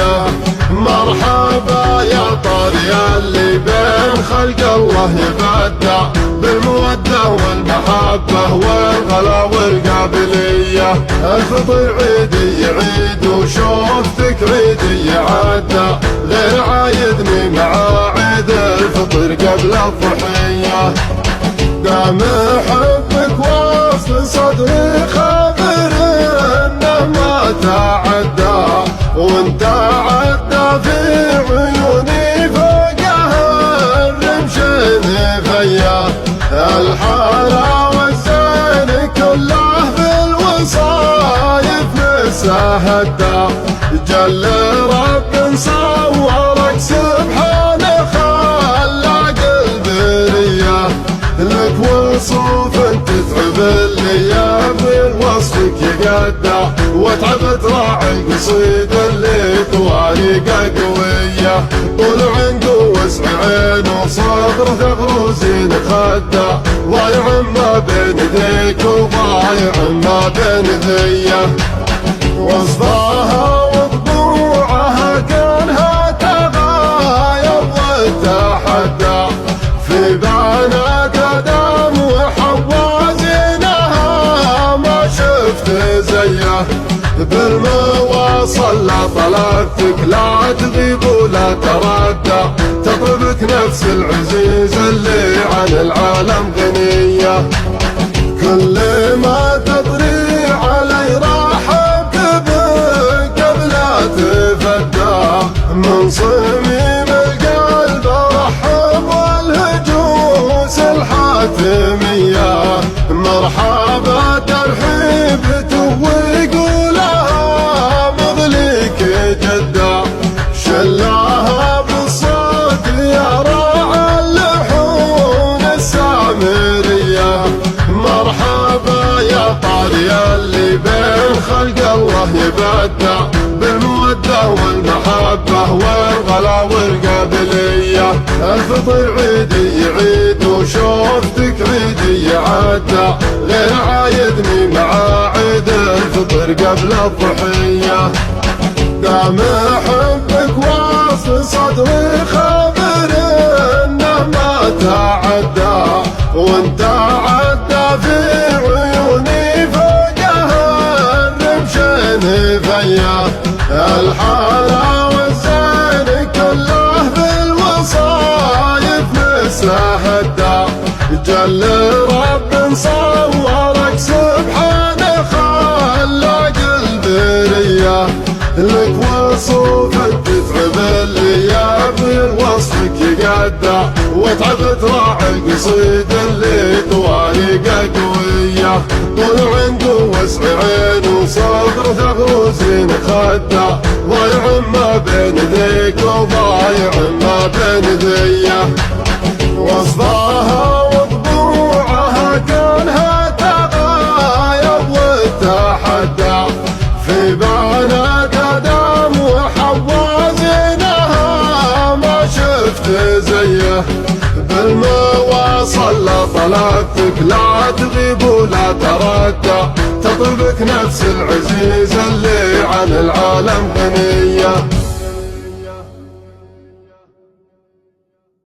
باللية. مرحبا يا طاري اللي بين خلق الله يبدع بالمودة والمحبة والغلا والقابلية. الفطر عيدي يعيد وشوفتك عيدي يعدى، غير عايدني مع عيد الفطر قبل الضحية. دام حبك وصل صدري خبر انه ما تعدى، وانت عدى في عيوني فوقها الرمشين فيا. الحلا والزين كله بالوصايف نسى هدى، جل رب صورك سبحانه خلق البريه. لك وصوف تتعب اللي من وصفك يقدع، وتعب تراعي القصيد اللي طوارقه قويه. طول عنده وسع عين وصدر ثغروزين خدع، ضايع ما بين ذيك وضايع ما بين ذيه. وصفاها وطبوعها كانها تغاير وتحدى، في بنات ادم وحوازينها ما شفت زيه. بالمواصل لا طلبتك لا تغيب ولا تردى، تطلبك نفس العزيز اللي عن العالم غنيه. كل ما تطري علي رحبت بك قبل تفدى، من صميم القلب رحب والهجوس الحاتميه. مرحبا ترحيب ويقولها مضليك جدا، شلاها بالصوت يا راعى اللحون السامريه. مرحبا يا طاري اللي بين خلق الله يبدع بالمودة والمحبة والغلا والقابلية. الفطر عيدي يعيد وشوفتك عيدي يعدى، غير عايدني مع عيد الفطر قبل الضحية. دام حبك واصل صدري خبر انه ما تعدى، وانت عدى في عيوني فوقها الرمشين فيا. الحلا والزين كله بالوصايف نسى هدى، جل رب صورك سبحانه خلق البريه. لك وصوف تتعب اللي بالوصفك يقدع، وتعب تراعي القصيد اللي طوارقه قويه. طول عنده وسع عين وصدر ثغروزين خدع، ضايع ما بين ذيك وضايع ما بين ذيه. وصفاها وطبوعها كانها تغاير وتحدى، في بنات ادم وحوازينها ما شفت زيه. بالمواصل لا طلبتك لا تغيب ولا تردى، تطلبك نفس العزيز اللي عن العالم غنيه.